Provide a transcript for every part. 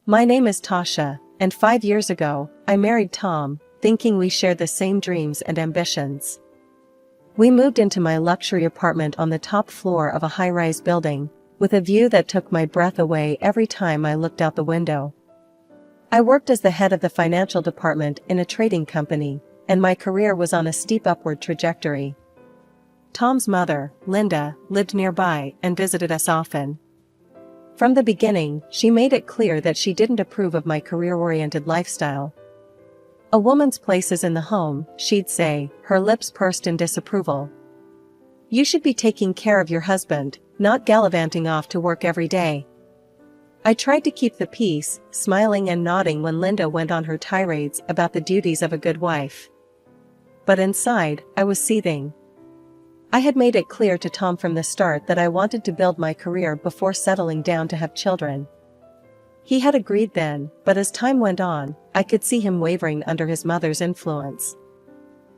My name is Tasha, and 5 years ago, I married Tom, thinking we shared the same dreams and ambitions. We moved into my luxury apartment on the top floor of a high-rise building, with a view that took my breath away every time I looked out the window. I worked as the head of the financial department in a trading company, and my career was on a steep upward trajectory. Tom's mother, Linda, lived nearby and visited us often. From the beginning, she made it clear that she didn't approve of my career-oriented lifestyle. "A woman's place is in the home," she'd say, her lips pursed in disapproval. "You should be taking care of your husband, not gallivanting off to work every day." I tried to keep the peace, smiling and nodding when Linda went on her tirades about the duties of a good wife. But inside, I was seething. I had made it clear to Tom from the start that I wanted to build my career before settling down to have children. He had agreed then, but as time went on, I could see him wavering under his mother's influence.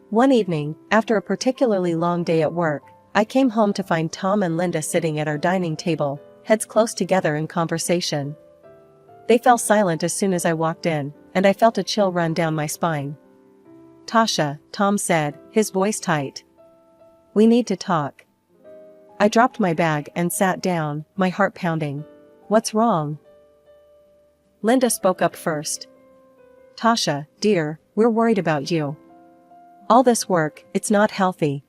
One evening, after a particularly long day at work, I came home to find Tom and Linda sitting at our dining table, heads close together in conversation. They fell silent as soon as I walked in, and I felt a chill run down my spine. "Tasha," Tom said, his voice tight. "We need to talk." I dropped my bag and sat down, my heart pounding. "What's wrong?" Linda spoke up first. "Tasha, dear, we're worried about you. All this work, it's not healthy.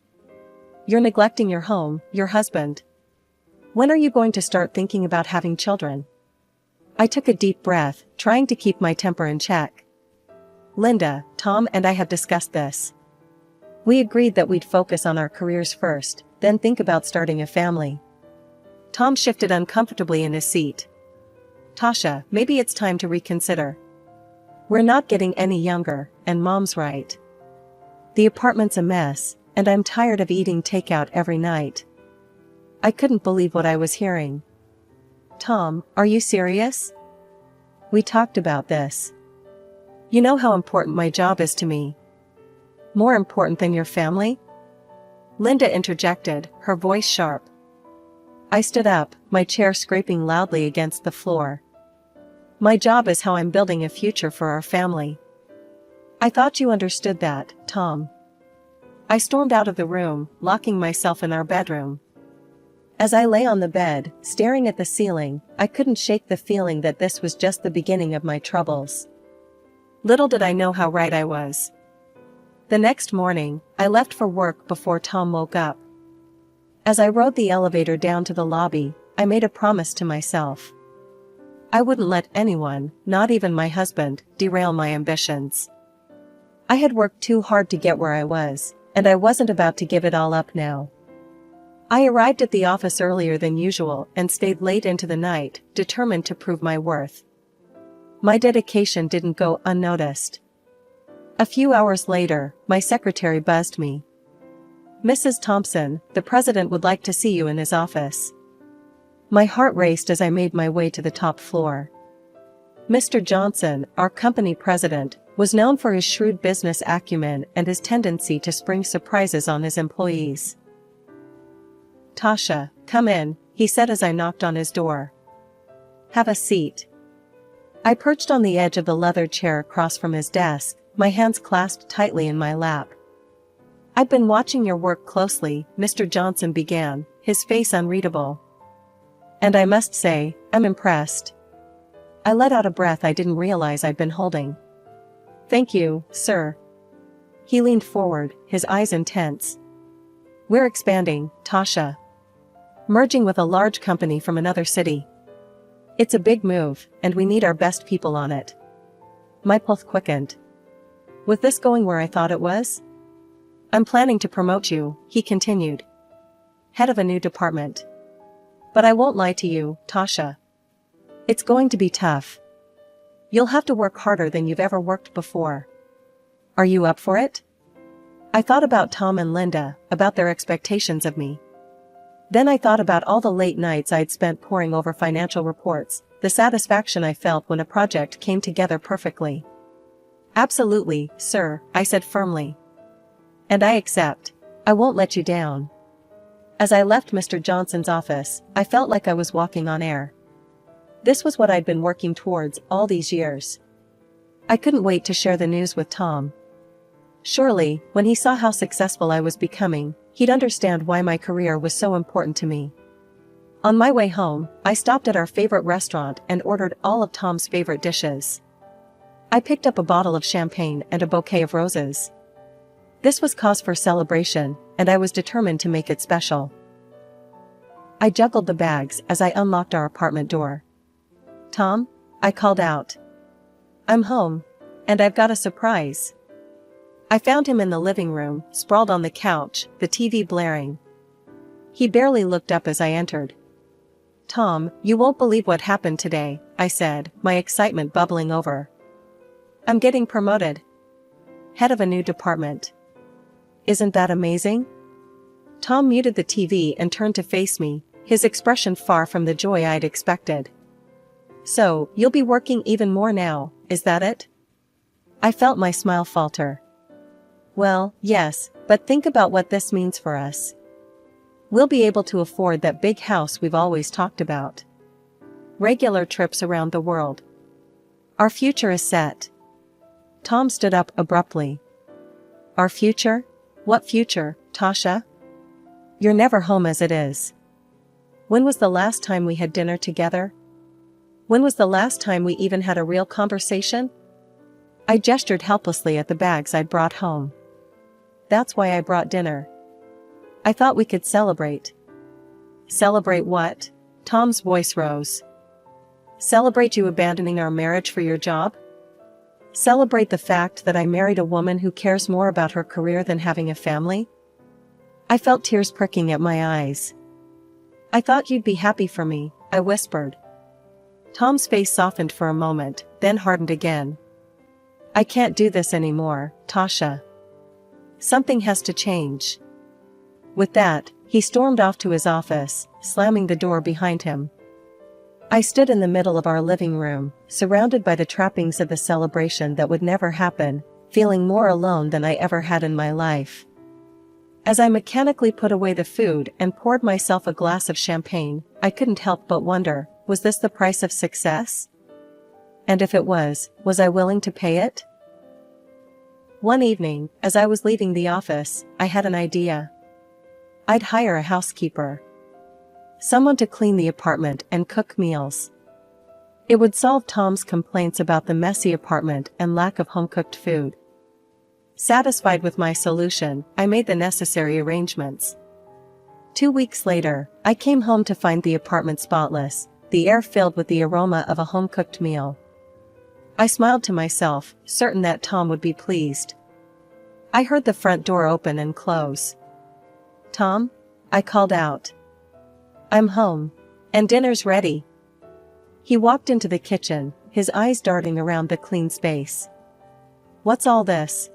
You're neglecting your home, your husband. When are you going to start thinking about having children?" I took a deep breath, trying to keep my temper in check. "Linda, Tom and I have discussed this. We agreed that we'd focus on our careers first, then think about starting a family." Tom shifted uncomfortably in his seat. "Tasha, maybe it's time to reconsider. We're not getting any younger, and Mom's right. The apartment's a mess, and I'm tired of eating takeout every night." I couldn't believe what I was hearing. "Tom, are you serious? We talked about this. You know how important my job is to me. More important than your family?" Linda interjected, her voice sharp. I stood up, my chair scraping loudly against the floor. "My job is how I'm building a future for our family. I thought you understood that, Tom." I stormed out of the room, locking myself in our bedroom. As I lay on the bed, staring at the ceiling, I couldn't shake the feeling that this was just the beginning of my troubles. Little did I know how right I was. The next morning, I left for work before Tom woke up. As I rode the elevator down to the lobby, I made a promise to myself. I wouldn't let anyone, not even my husband, derail my ambitions. I had worked too hard to get where I was, and I wasn't about to give it all up now. I arrived at the office earlier than usual and stayed late into the night, determined to prove my worth. My dedication didn't go unnoticed. A few hours later, my secretary buzzed me. "Mrs. Thompson, the president would like to see you in his office." My heart raced as I made my way to the top floor. Mr. Johnson, our company president, was known for his shrewd business acumen and his tendency to spring surprises on his employees. "Tasha, come in," he said as I knocked on his door. "Have a seat." I perched on the edge of the leather chair across from his desk, my hands clasped tightly in my lap. "I've been watching your work closely," Mr. Johnson began, his face unreadable. "And I must say, I'm impressed." I let out a breath I didn't realize I'd been holding. "Thank you, sir." He leaned forward, his eyes intense. "We're expanding, Tasha. Merging with a large company from another city. It's a big move, and we need our best people on it." My pulse quickened. "With this going where I thought it was? I'm planning to promote you," he continued. "Head of a new department. But I won't lie to you, Tasha. It's going to be tough. You'll have to work harder than you've ever worked before. Are you up for it?" I thought about Tom and Linda, about their expectations of me. Then I thought about all the late nights I'd spent poring over financial reports, the satisfaction I felt when a project came together perfectly. "Absolutely, sir," I said firmly. "And I accept. I won't let you down." As I left Mr. Johnson's office, I felt like I was walking on air. This was what I'd been working towards all these years. I couldn't wait to share the news with Tom. Surely, when he saw how successful I was becoming, he'd understand why my career was so important to me. On my way home, I stopped at our favorite restaurant and ordered all of Tom's favorite dishes. I picked up a bottle of champagne and a bouquet of roses. This was cause for celebration, and I was determined to make it special. I juggled the bags as I unlocked our apartment door. "Tom," I called out. "I'm home. And I've got a surprise." I found him in the living room, sprawled on the couch, the TV blaring. He barely looked up as I entered. "Tom, you won't believe what happened today," I said, my excitement bubbling over. "I'm getting promoted. Head of a new department. Isn't that amazing?" Tom muted the TV and turned to face me, his expression far from the joy I'd expected. "So, you'll be working even more now, is that it?" I felt my smile falter. "Well, yes, but think about what this means for us. We'll be able to afford that big house we've always talked about. Regular trips around the world. Our future is set." Tom stood up abruptly. "Our future? What future, Tasha? You're never home as it is. When was the last time we had dinner together? When was the last time we even had a real conversation?" I gestured helplessly at the bags I'd brought home. "That's why I brought dinner. I thought we could celebrate." "Celebrate what?" Tom's voice rose. "Celebrate you abandoning our marriage for your job? Celebrate the fact that I married a woman who cares more about her career than having a family?" I felt tears pricking at my eyes. "I thought you'd be happy for me," I whispered. Tom's face softened for a moment, then hardened again. "I can't do this anymore, Tasha. Something has to change." With that, he stormed off to his office, slamming the door behind him. I stood in the middle of our living room, surrounded by the trappings of the celebration that would never happen, feeling more alone than I ever had in my life. As I mechanically put away the food and poured myself a glass of champagne, I couldn't help but wonder, was this the price of success? And if it was I willing to pay it? One evening, as I was leaving the office, I had an idea. I'd hire a housekeeper. Someone to clean the apartment and cook meals. It would solve Tom's complaints about the messy apartment and lack of home-cooked food. Satisfied with my solution, I made the necessary arrangements. 2 weeks later, I came home to find the apartment spotless, the air filled with the aroma of a home-cooked meal. I smiled to myself, certain that Tom would be pleased. I heard the front door open and close. "Tom?" I called out. "I'm home. And dinner's ready." He walked into the kitchen, his eyes darting around the clean space. "What's all this?"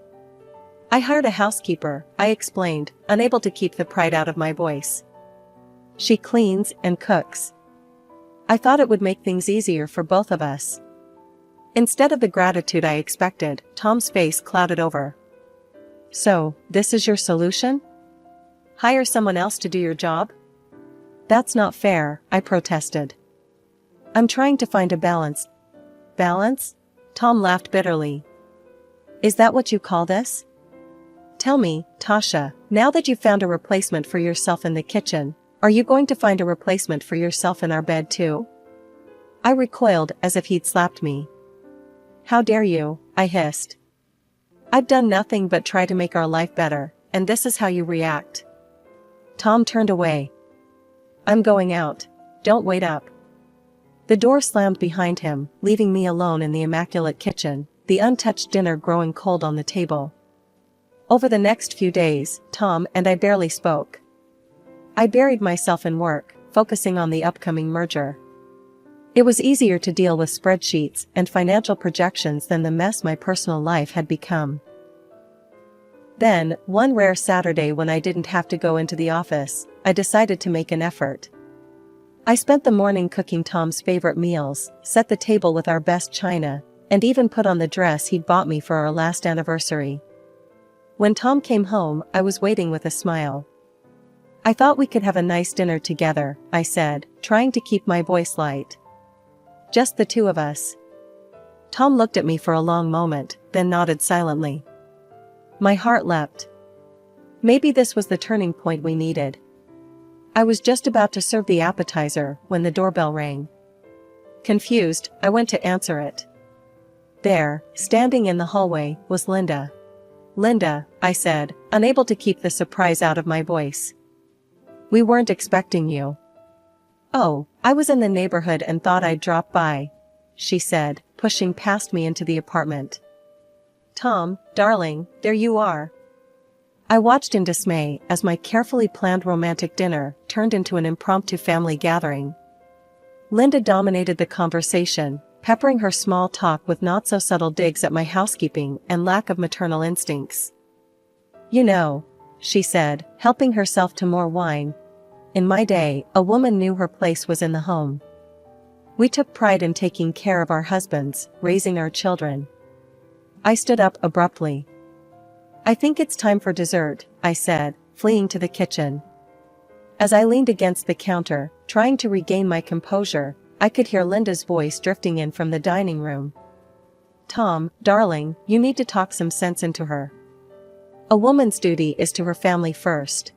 "I hired a housekeeper," I explained, unable to keep the pride out of my voice. "She cleans and cooks. I thought it would make things easier for both of us." Instead of the gratitude I expected, Tom's face clouded over. "So, this is your solution? Hire someone else to do your job?" "That's not fair," I protested. "I'm trying to find a balance." "Balance?" Tom laughed bitterly. "Is that what you call this? Tell me, Tasha, now that you've found a replacement for yourself in the kitchen, are you going to find a replacement for yourself in our bed too?" I recoiled as if he'd slapped me. "How dare you?" I hissed. "I've done nothing but try to make our life better, and this is how you react." Tom turned away. "I'm going out. Don't wait up." The door slammed behind him, leaving me alone in the immaculate kitchen, the untouched dinner growing cold on the table. Over the next few days, Tom and I barely spoke. I buried myself in work, focusing on the upcoming merger. It was easier to deal with spreadsheets and financial projections than the mess my personal life had become. Then, one rare Saturday when I didn't have to go into the office, I decided to make an effort. I spent the morning cooking Tom's favorite meals, set the table with our best china, and even put on the dress he'd bought me for our last anniversary. When Tom came home, I was waiting with a smile. "I thought we could have a nice dinner together," I said, trying to keep my voice light. Just the two of us. Tom looked at me for a long moment, then nodded silently. My heart leapt. Maybe this was the turning point we needed. I was just about to serve the appetizer when the doorbell rang. Confused, I went to answer it. There, standing in the hallway, was Linda. Linda, I said, unable to keep the surprise out of my voice. We weren't expecting you. Oh, I was in the neighborhood and thought I'd drop by, she said, pushing past me into the apartment. Tom, darling, there you are. I watched in dismay as my carefully planned romantic dinner turned into an impromptu family gathering. Linda dominated the conversation, peppering her small talk with not-so-subtle digs at my housekeeping and lack of maternal instincts. You know, she said, helping herself to more wine, in my day, a woman knew her place was in the home. We took pride in taking care of our husbands, raising our children. I stood up abruptly. I think it's time for dessert, I said, fleeing to the kitchen. As I leaned against the counter, trying to regain my composure, I could hear Linda's voice drifting in from the dining room. Tom, darling, you need to talk some sense into her. A woman's duty is to her family first.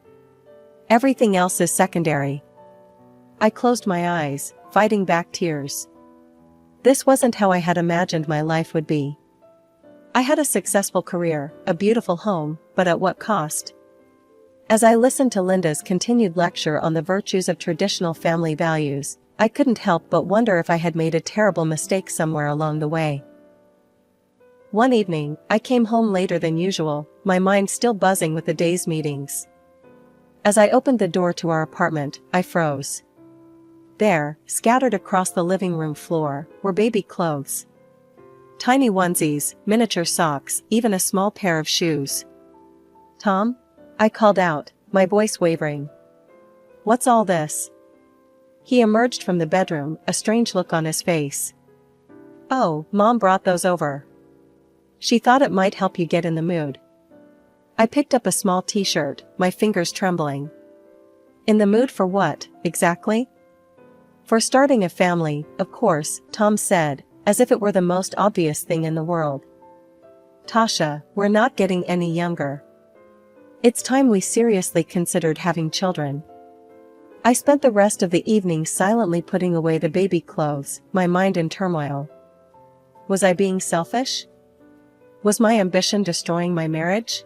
Everything else is secondary. I closed my eyes, fighting back tears. This wasn't how I had imagined my life would be. I had a successful career, a beautiful home, but at what cost? As I listened to Linda's continued lecture on the virtues of traditional family values, I couldn't help but wonder if I had made a terrible mistake somewhere along the way. One evening, I came home later than usual, my mind still buzzing with the day's meetings. As I opened the door to our apartment, I froze. There, scattered across the living room floor, were baby clothes. Tiny onesies, miniature socks, even a small pair of shoes. Tom? I called out, my voice wavering. What's all this? He emerged from the bedroom, a strange look on his face. Oh, Mom brought those over. She thought it might help you get in the mood. I picked up a small t-shirt, my fingers trembling. In the mood for what, exactly? For starting a family, of course, Tom said, as if it were the most obvious thing in the world. Tasha, we're not getting any younger. It's time we seriously considered having children. I spent the rest of the evening silently putting away the baby clothes, my mind in turmoil. Was I being selfish? Was my ambition destroying my marriage?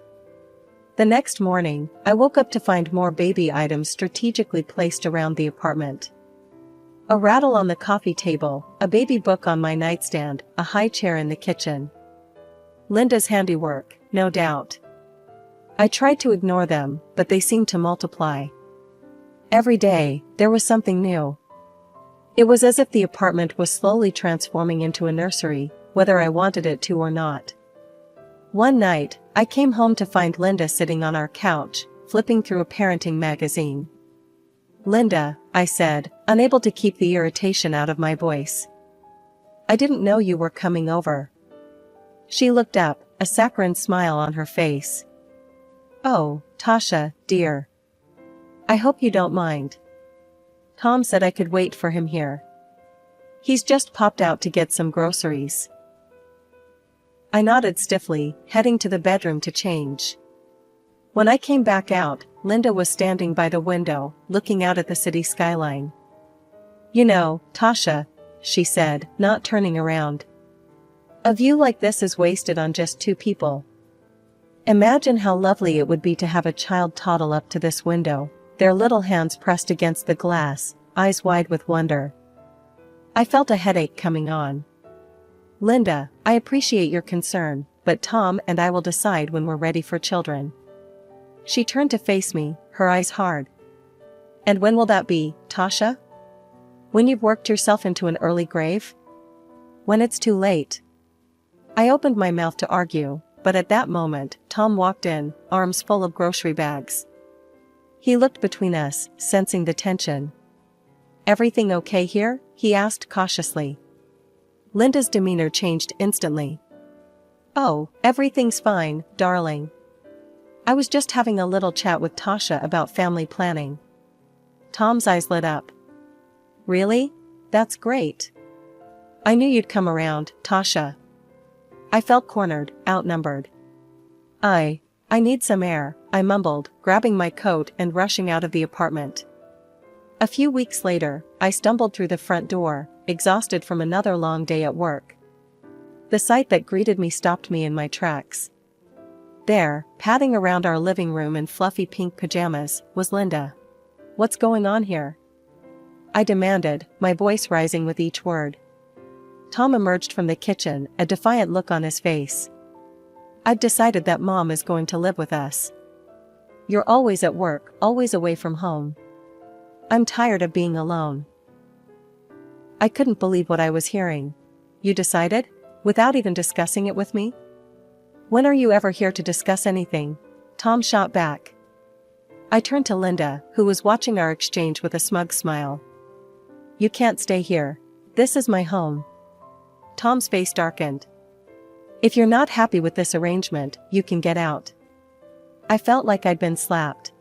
The next morning, I woke up to find more baby items strategically placed around the apartment. A rattle on the coffee table, a baby book on my nightstand, a high chair in the kitchen. Linda's handiwork, no doubt. I tried to ignore them, but they seemed to multiply. Every day, there was something new. It was as if the apartment was slowly transforming into a nursery, whether I wanted it to or not. One night, I came home to find Linda sitting on our couch, flipping through a parenting magazine. Linda, I said, unable to keep the irritation out of my voice. I didn't know you were coming over. She looked up, a saccharine smile on her face. Oh, Tasha, dear. I hope you don't mind. Tom said I could wait for him here. He's just popped out to get some groceries. I nodded stiffly, heading to the bedroom to change. When I came back out, Linda was standing by the window, looking out at the city skyline. You know, Tasha, she said, not turning around. A view like this is wasted on just two people. Imagine how lovely it would be to have a child toddle up to this window, their little hands pressed against the glass, eyes wide with wonder. I felt a headache coming on. Linda, I appreciate your concern, but Tom and I will decide when we're ready for children. She turned to face me, her eyes hard. And when will that be, Tasha? When you've worked yourself into an early grave? When it's too late? I opened my mouth to argue, but at that moment, Tom walked in, arms full of grocery bags. He looked between us, sensing the tension. Everything okay here? He asked cautiously. Linda's demeanor changed instantly. Oh, everything's fine, darling. I was just having a little chat with Tasha about family planning. Tom's eyes lit up. Really? That's great. I knew you'd come around, Tasha. I felt cornered, outnumbered. I need some air, I mumbled, grabbing my coat and rushing out of the apartment. A few weeks later, I stumbled through the front door, exhausted from another long day at work. The sight that greeted me stopped me in my tracks. There, padding around our living room in fluffy pink pajamas, was Linda. "What's going on here?" I demanded, my voice rising with each word. Tom emerged from the kitchen, a defiant look on his face. "I've decided that Mom is going to live with us. You're always at work, always away from home. I'm tired of being alone." I couldn't believe what I was hearing. "You decided? Without even discussing it with me? When are you ever here to discuss anything?" Tom shot back. I turned to Linda, who was watching our exchange with a smug smile. "You can't stay here. This is my home." Tom's face darkened. "If you're not happy with this arrangement, you can get out." I felt like I'd been slapped.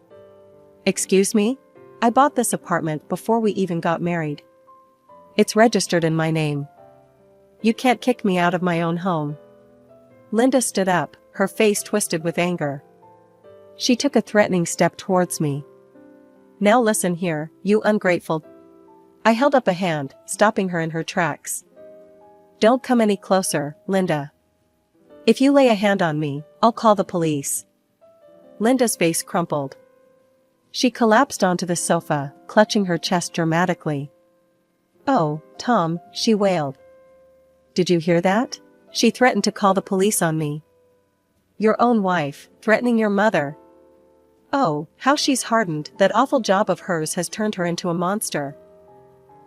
"Excuse me? I bought this apartment before we even got married. It's registered in my name. You can't kick me out of my own home." Linda stood up, her face twisted with anger. She took a threatening step towards me. "Now listen here, you ungrateful." I held up a hand, stopping her in her tracks. "Don't come any closer, Linda. If you lay a hand on me, I'll call the police." Linda's face crumpled. She collapsed onto the sofa, clutching her chest dramatically. "Oh, Tom," she wailed. "Did you hear that? She threatened to call the police on me." "Your own wife, threatening your mother? Oh, how she's hardened. That awful job of hers has turned her into a monster."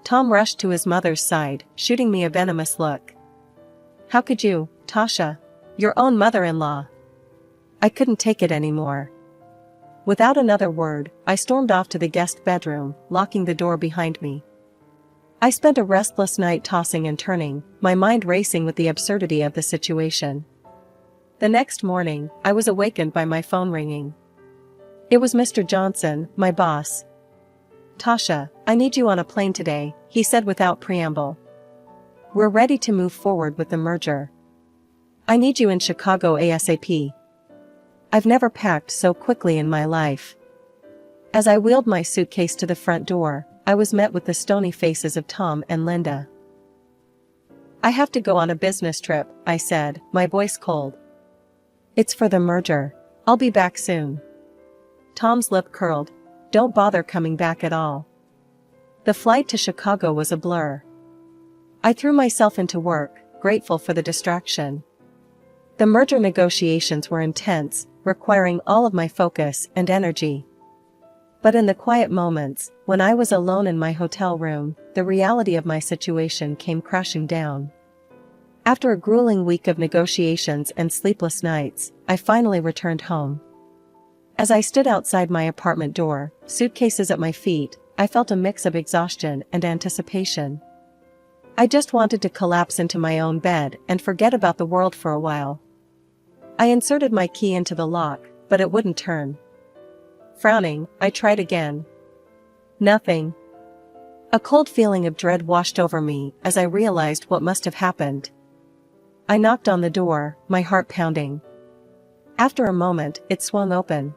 Tom rushed to his mother's side, shooting me a venomous look. "How could you, Tasha? Your own mother-in-law." I couldn't take it anymore. Without another word, I stormed off to the guest bedroom, locking the door behind me. I spent a restless night tossing and turning, my mind racing with the absurdity of the situation. The next morning, I was awakened by my phone ringing. It was Mr. Johnson, my boss. "Tasha, I need you on a plane today," he said without preamble. "We're ready to move forward with the merger. I need you in Chicago ASAP." I've never packed so quickly in my life. As I wheeled my suitcase to the front door, I was met with the stony faces of Tom and Linda. "I have to go on a business trip," I said, my voice cold. "It's for the merger. I'll be back soon." Tom's lip curled. "Don't bother coming back at all." The flight to Chicago was a blur. I threw myself into work, grateful for the distraction. The merger negotiations were intense, requiring all of my focus and energy. But in the quiet moments, when I was alone in my hotel room, the reality of my situation came crashing down. After a grueling week of negotiations and sleepless nights, I finally returned home. As I stood outside my apartment door, suitcases at my feet, I felt a mix of exhaustion and anticipation. I just wanted to collapse into my own bed and forget about the world for a while. I inserted my key into the lock, but it wouldn't turn. Frowning, I tried again. Nothing. A cold feeling of dread washed over me as I realized what must have happened. I knocked on the door, my heart pounding. After a moment, it swung open.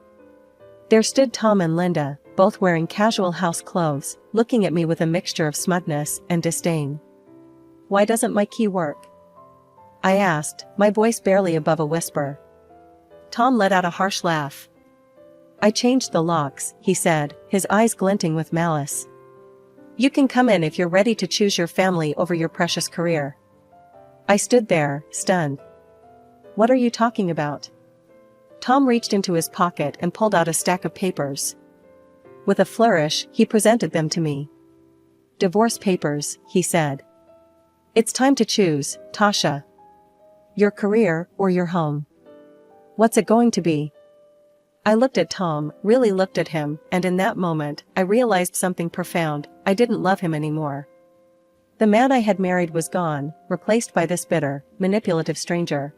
There stood Tom and Linda, both wearing casual house clothes, looking at me with a mixture of smugness and disdain. "Why doesn't my key work?" I asked, my voice barely above a whisper. Tom let out a harsh laugh. "I changed the locks," he said, his eyes glinting with malice. "You can come in if you're ready to choose your family over your precious career." I stood there, stunned. "What are you talking about?" Tom reached into his pocket and pulled out a stack of papers. With a flourish, he presented them to me. "Divorce papers," he said. "It's time to choose, Tasha. Your career or your home. What's it going to be?" I looked at Tom, really looked at him, and in that moment, I realized something profound. I didn't love him anymore. The man I had married was gone, replaced by this bitter, manipulative stranger.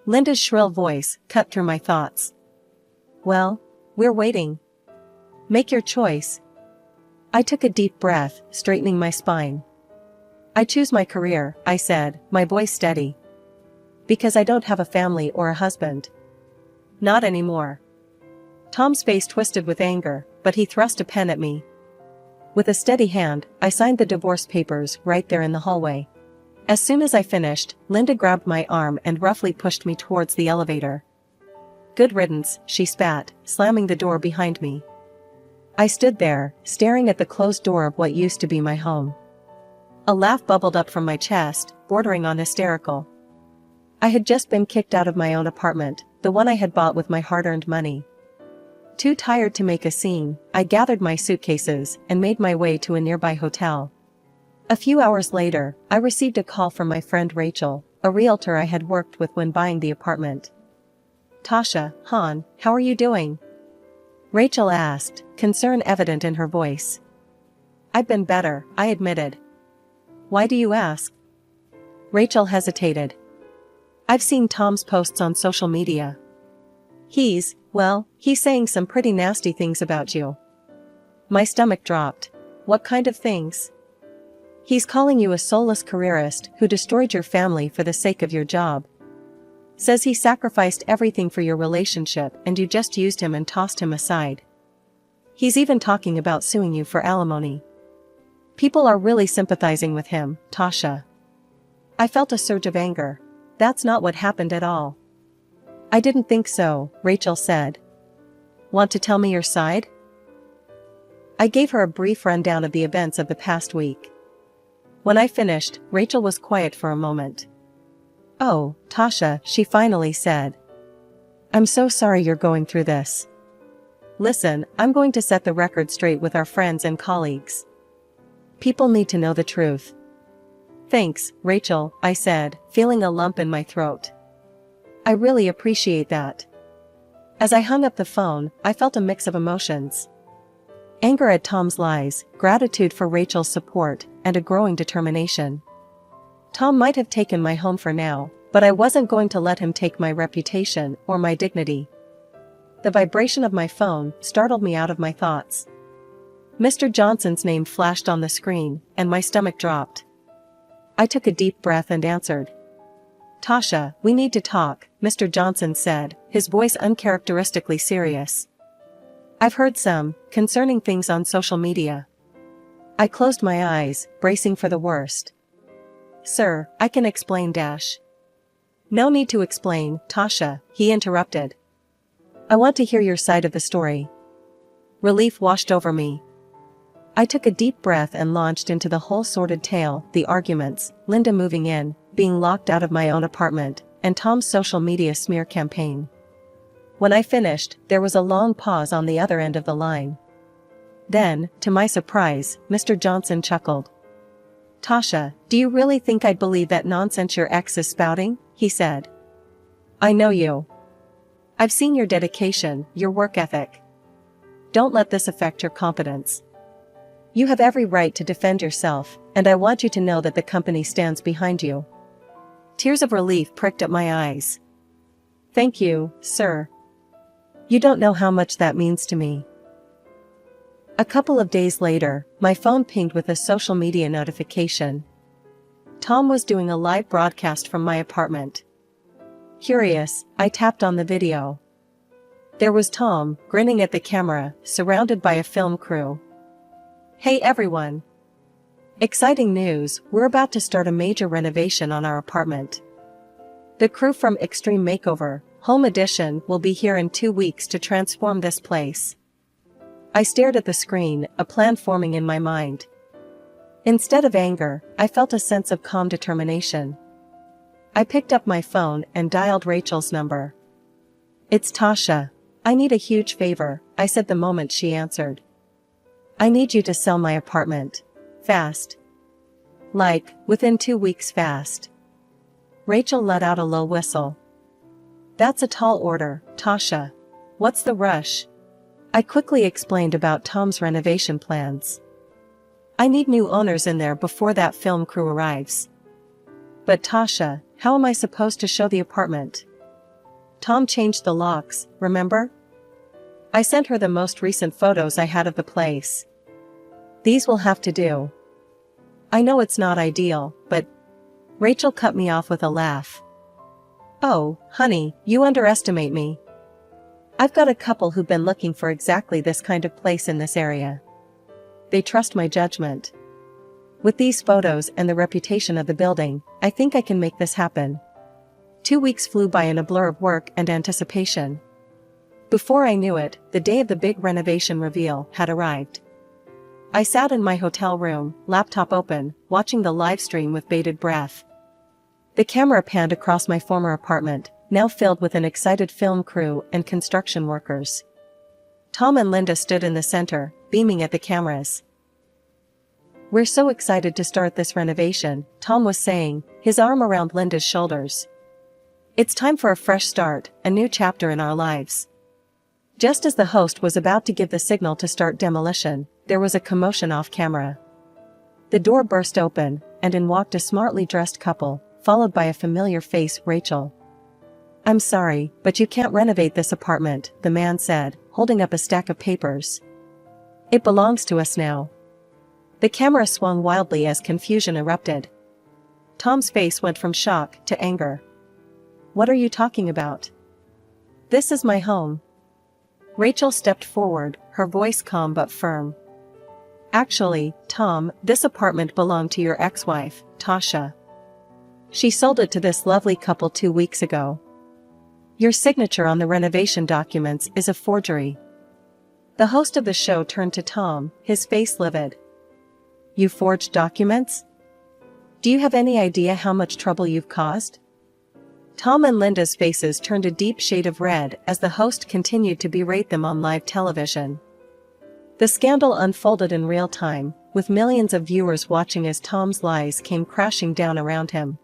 Linda's shrill voice cut through my thoughts. "Well, we're waiting. Make your choice." I took a deep breath, straightening my spine. I choose my career, I said, my voice steady. Because I don't have a family or a husband. Not anymore. Tom's face twisted with anger, but he thrust a pen at me. With a steady hand, I signed the divorce papers right there in the hallway. As soon as I finished, Linda grabbed my arm and roughly pushed me towards the elevator. Good riddance, she spat, slamming the door behind me. I stood there, staring at the closed door of what used to be my home. A laugh bubbled up from my chest, bordering on hysterical. I had just been kicked out of my own apartment, the one I had bought with my hard-earned money. Too tired to make a scene, I gathered my suitcases and made my way to a nearby hotel. A few hours later, I received a call from my friend Rachel, a realtor I had worked with when buying the apartment. Tasha, hon, how are you doing? Rachel asked, concern evident in her voice. I've been better, I admitted. Why do you ask? Rachel hesitated. I've seen Tom's posts on social media. He's saying some pretty nasty things about you. My stomach dropped. What kind of things? He's calling you a soulless careerist who destroyed your family for the sake of your job. Says he sacrificed everything for your relationship and you just used him and tossed him aside. He's even talking about suing you for alimony. People are really sympathizing with him, Tasha. I felt a surge of anger. That's not what happened at all. I didn't think so, Rachel said. Want to tell me your side? I gave her a brief rundown of the events of the past week. When I finished, Rachel was quiet for a moment. Oh, Tasha, she finally said. I'm so sorry you're going through this. Listen, I'm going to set the record straight with our friends and colleagues. People need to know the truth. Thanks, Rachel, I said, feeling a lump in my throat. I really appreciate that. As I hung up the phone, I felt a mix of emotions. Anger at Tom's lies, gratitude for Rachel's support, and a growing determination. Tom might have taken my home for now, but I wasn't going to let him take my reputation or my dignity. The vibration of my phone startled me out of my thoughts. Mr. Johnson's name flashed on the screen, and my stomach dropped. I took a deep breath and answered. Tasha, we need to talk, Mr. Johnson said, his voice uncharacteristically serious. I've heard some concerning things on social media. I closed my eyes, bracing for the worst. Sir, I can explain. No need to explain, Tasha, he interrupted. I want to hear your side of the story. Relief washed over me. I took a deep breath and launched into the whole sordid tale, the arguments, Linda moving in, being locked out of my own apartment, and Tom's social media smear campaign. When I finished, there was a long pause on the other end of the line. Then, to my surprise, Mr. Johnson chuckled. Tasha, do you really think I'd believe that nonsense your ex is spouting? He said. I know you. I've seen your dedication, your work ethic. Don't let this affect your confidence. You have every right to defend yourself, and I want you to know that the company stands behind you. Tears of relief pricked at my eyes. Thank you, sir. You don't know how much that means to me. A couple of days later, my phone pinged with a social media notification. Tom was doing a live broadcast from my apartment. Curious, I tapped on the video. There was Tom, grinning at the camera, surrounded by a film crew. Hey everyone! Exciting news, we're about to start a major renovation on our apartment. The crew from Extreme Makeover, Home Edition will be here in 2 weeks to transform this place. I stared at the screen, a plan forming in my mind. Instead of anger, I felt a sense of calm determination. I picked up my phone and dialed Rachel's number. It's Tasha. I need a huge favor, I said the moment she answered. I need you to sell my apartment. Fast. Like, within 2 weeks fast. Rachel let out a low whistle. That's a tall order, Tasha. What's the rush? I quickly explained about Tom's renovation plans. I need new owners in there before that film crew arrives. But Tasha, how am I supposed to show the apartment? Tom changed the locks, remember? I sent her the most recent photos I had of the place. These will have to do. I know it's not ideal, but Rachel cut me off with a laugh. Oh, honey, you underestimate me. I've got a couple who've been looking for exactly this kind of place in this area. They trust my judgment. With these photos and the reputation of the building, I think I can make this happen. 2 weeks flew by in a blur of work and anticipation. Before I knew it, the day of the big renovation reveal had arrived. I sat in my hotel room, laptop open, watching the live stream with bated breath. The camera panned across my former apartment, now filled with an excited film crew and construction workers. Tom and Linda stood in the center, beaming at the cameras. "We're so excited to start this renovation," Tom was saying, his arm around Linda's shoulders. "It's time for a fresh start, a new chapter in our lives." Just as the host was about to give the signal to start demolition, there was a commotion off camera. The door burst open, and in walked a smartly dressed couple, followed by a familiar face, Rachel. "I'm sorry, but you can't renovate this apartment," the man said, holding up a stack of papers. "It belongs to us now." The camera swung wildly as confusion erupted. Tom's face went from shock to anger. "What are you talking about? This is my home." Rachel stepped forward, her voice calm but firm. "Actually, Tom, this apartment belonged to your ex-wife, Tasha. She sold it to this lovely couple 2 weeks ago. Your signature on the renovation documents is a forgery." The host of the show turned to Tom, his face livid. "You forged documents? Do you have any idea how much trouble you've caused?" Tom and Linda's faces turned a deep shade of red as the host continued to berate them on live television. The scandal unfolded in real time, with millions of viewers watching as Tom's lies came crashing down around him.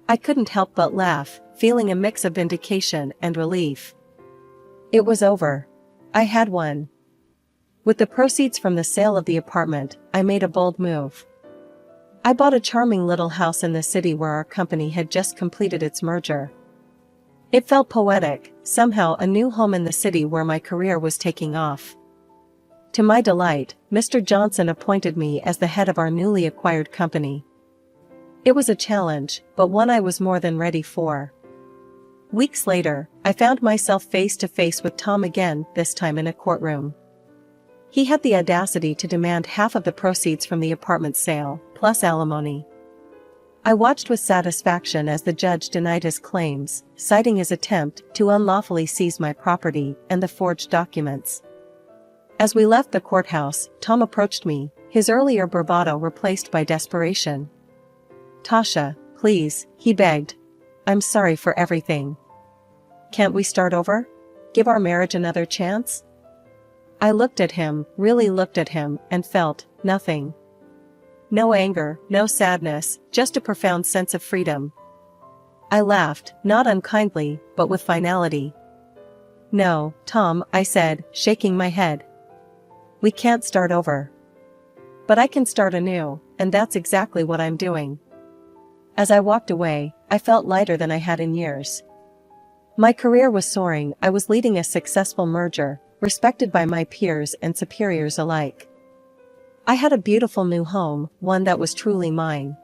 I couldn't help but laugh, feeling a mix of vindication and relief. It was over. I had won. With the proceeds from the sale of the apartment, I made a bold move. I bought a charming little house in the city where our company had just completed its merger. It felt poetic, somehow a new home in the city where my career was taking off. To my delight, Mr. Johnson appointed me as the head of our newly acquired company. It was a challenge, but one I was more than ready for. Weeks later, I found myself face to face with Tom again, this time in a courtroom. He had the audacity to demand half of the proceeds from the apartment sale, plus alimony. I watched with satisfaction as the judge denied his claims, citing his attempt to unlawfully seize my property and the forged documents. As we left the courthouse, Tom approached me, his earlier bravado replaced by desperation. "Tasha, please," he begged. "I'm sorry for everything. Can't we start over? Give our marriage another chance?" I looked at him, really looked at him, and felt nothing. No anger, no sadness, just a profound sense of freedom. I laughed, not unkindly, but with finality. "No, Tom," I said, shaking my head. "We can't start over. But I can start anew, and that's exactly what I'm doing." As I walked away, I felt lighter than I had in years. My career was soaring, I was leading a successful merger, respected by my peers and superiors alike. I had a beautiful new home, one that was truly mine.